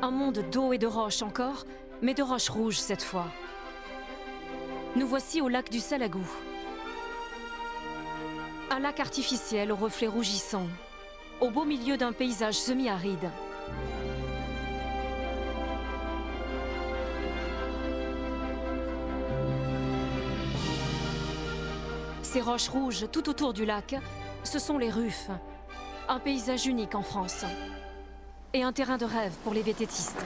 Un monde d'eau et de roches encore, mais de roches rouges cette fois. Nous voici au lac du Salagou. Un lac artificiel aux reflets rougissants, au beau milieu d'un paysage semi-aride. Ces roches rouges tout autour du lac, ce sont les Ruffes, un paysage unique en France et un terrain de rêve pour les vététistes.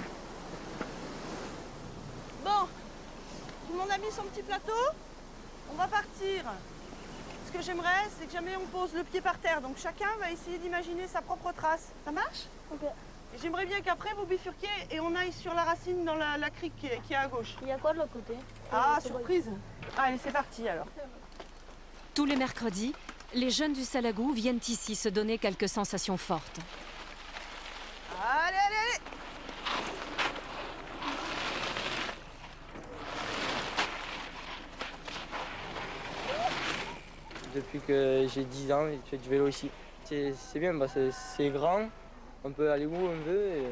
Bon, tout le monde a mis son petit plateau, on va partir. Ce que j'aimerais, c'est que jamais on pose le pied par terre, donc chacun va essayer d'imaginer sa propre trace. Ça marche? Ok. J'aimerais bien qu'après vous bifurquiez et on aille sur la racine dans la crique qui est à gauche. Il y a quoi de l'autre côté? Ah, surprise! Allez, c'est parti alors. Tous les mercredis, les jeunes du Salagou viennent ici se donner quelques sensations fortes. Allez, allez, allez! Depuis que j'ai 10 ans, je fais du vélo ici. C'est bien, c'est grand, on peut aller où on veut.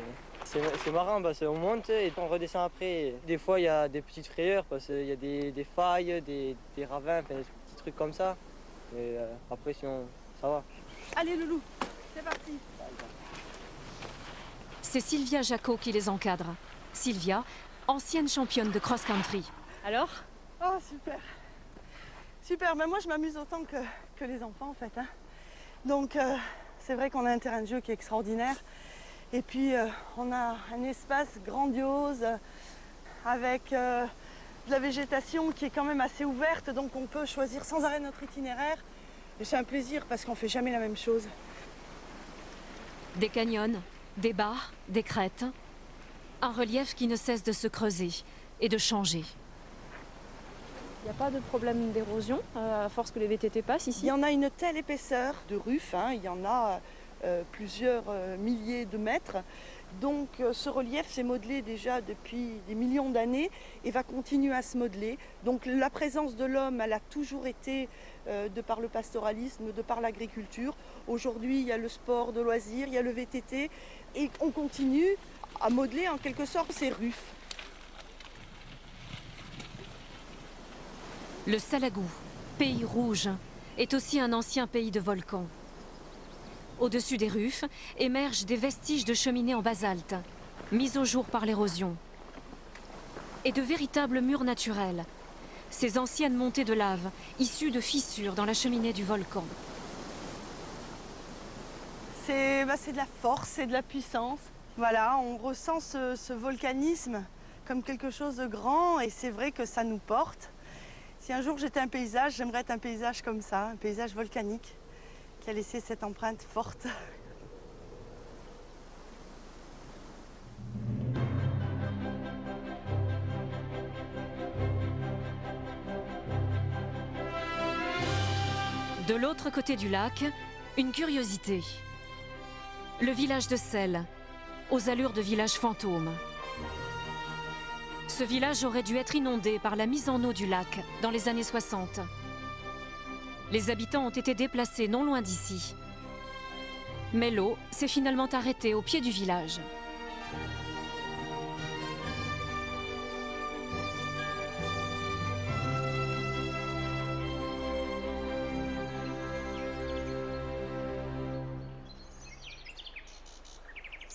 C'est marrant parce qu'on monte et on redescend après. Des fois, il y a des petites frayeurs parce qu'il y a des failles, des ravins, enfin, des petits trucs comme ça. Et après, sinon, ça va. Allez, Loulou, c'est parti. C'est Sylvia Jacot qui les encadre. Sylvia, ancienne championne de cross-country. Alors? Oh, super. Super, mais moi je m'amuse autant que les enfants en fait. Hein. Donc c'est vrai qu'on a un terrain de jeu qui est extraordinaire. Et puis on a un espace grandiose avec de la végétation qui est quand même assez ouverte. Donc on peut choisir sans arrêt notre itinéraire. Et c'est un plaisir parce qu'on ne fait jamais la même chose. Des canyons, des bars, des crêtes. Un relief qui ne cesse de se creuser et de changer. Il n'y a pas de problème d'érosion à force que les VTT passent ici? Il y en a une telle épaisseur de ruffes, hein, il y en a plusieurs milliers de mètres. Donc ce relief s'est modelé déjà depuis des millions d'années et va continuer à se modeler. Donc la présence de l'homme, elle a toujours été de par le pastoralisme, de par l'agriculture. Aujourd'hui, il y a le sport de loisirs, il y a le VTT et on continue à modeler en quelque sorte ces ruffes. Le Salagou, pays rouge, est aussi un ancien pays de volcans. Au-dessus des ruffes émergent des vestiges de cheminées en basalte, mises au jour par l'érosion. Et de véritables murs naturels, ces anciennes montées de lave issues de fissures dans la cheminée du volcan. C'est de la force, c'est de la puissance. Voilà, on ressent ce volcanisme comme quelque chose de grand et c'est vrai que ça nous porte. Si un jour j'étais un paysage, j'aimerais être un paysage comme ça, un paysage volcanique qui a laissé cette empreinte forte. De l'autre côté du lac, une curiosité. Le village de Selles, aux allures de village fantôme. Ce village aurait dû être inondé par la mise en eau du lac dans les années 60. Les habitants ont été déplacés non loin d'ici. Mais l'eau s'est finalement arrêtée au pied du village.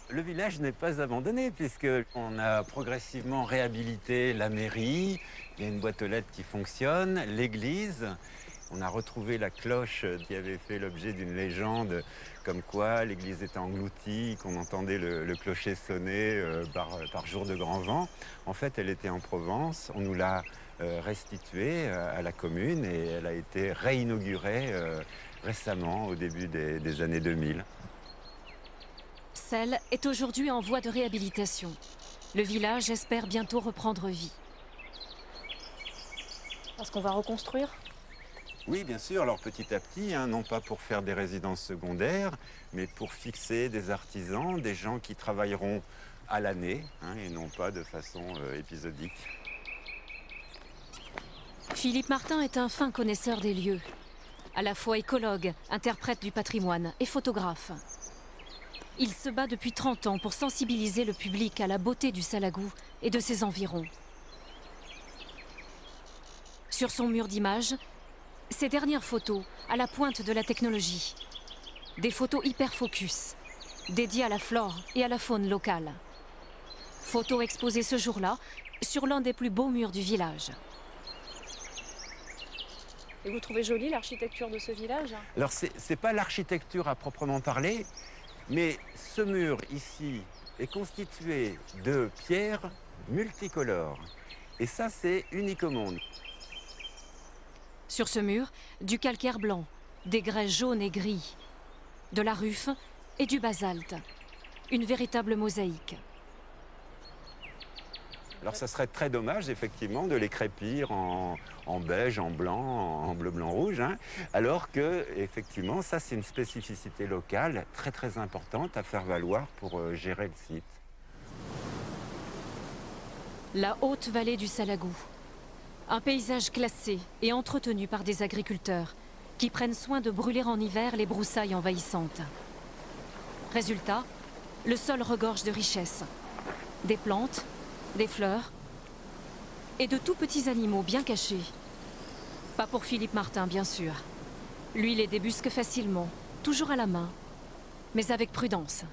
Le village n'est pas abandonné puisqu'on a progressivement réhabilité la mairie, il y a une boîte aux lettres qui fonctionne, l'église. On a retrouvé la cloche qui avait fait l'objet d'une légende comme quoi l'église était engloutie, qu'on entendait le clocher sonner par jour de grand vent. En fait, elle était en Provence. On nous l'a restituée à la commune et elle a été réinaugurée récemment au début des années 2000. Selles est aujourd'hui en voie de réhabilitation. Le village espère bientôt reprendre vie. Parce qu'on va reconstruire? Oui, bien sûr. Alors petit à petit, hein, non pas pour faire des résidences secondaires, mais pour fixer des artisans, des gens qui travailleront à l'année hein, et non pas de façon épisodique. Philippe Martin est un fin connaisseur des lieux. À la fois écologue, interprète du patrimoine et photographe. Il se bat depuis 30 ans pour sensibiliser le public à la beauté du Salagou et de ses environs. Sur son mur d'images, ses dernières photos à la pointe de la technologie. Des photos hyper-focus, dédiées à la flore et à la faune locale. Photos exposées ce jour-là sur l'un des plus beaux murs du village. Et vous trouvez jolie l'architecture de ce village? Alors, c'est pas l'architecture à proprement parler, mais ce mur ici est constitué de pierres multicolores. Et ça, c'est unique au monde. Sur ce mur, du calcaire blanc, des grès jaunes et gris, de la ruffe et du basalte. Une véritable mosaïque. Alors ça serait très dommage, effectivement, de les crépir en beige, en blanc, en bleu, blanc, rouge, hein, alors que, effectivement, ça c'est une spécificité locale très très importante à faire valoir pour gérer le site. La haute vallée du Salagou. Un paysage classé et entretenu par des agriculteurs qui prennent soin de brûler en hiver les broussailles envahissantes. Résultat, le sol regorge de richesses. Des plantes, des fleurs et de tout petits animaux bien cachés. Pas pour Philippe Martin, bien sûr. Lui les débusque facilement, toujours à la main, mais avec prudence.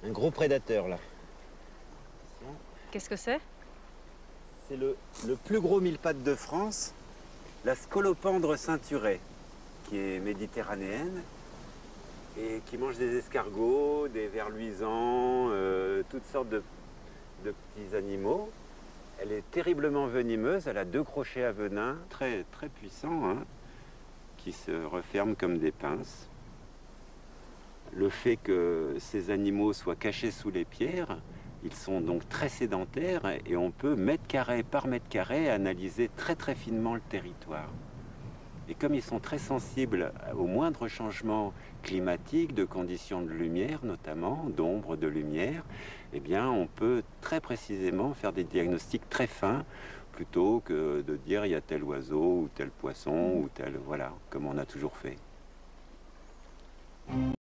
Un gros prédateur, là. Qu'est-ce que c'est? C'est le plus gros mille-pattes de France, la scolopendre ceinturée, qui est méditerranéenne et qui mange des escargots, des vers luisants, toutes sortes de petits animaux. Elle est terriblement venimeuse, elle a 2 crochets à venin, très, très puissants, hein, qui se referment comme des pinces. Le fait que ces animaux soient cachés sous les pierres, ils sont donc très sédentaires et on peut mètre carré par mètre carré analyser très très finement le territoire. Et comme ils sont très sensibles aux moindres changements climatiques, de conditions de lumière notamment, d'ombre, de lumière, eh bien on peut très précisément faire des diagnostics très fins plutôt que de dire il y a tel oiseau ou tel poisson ou tel, voilà, comme on a toujours fait.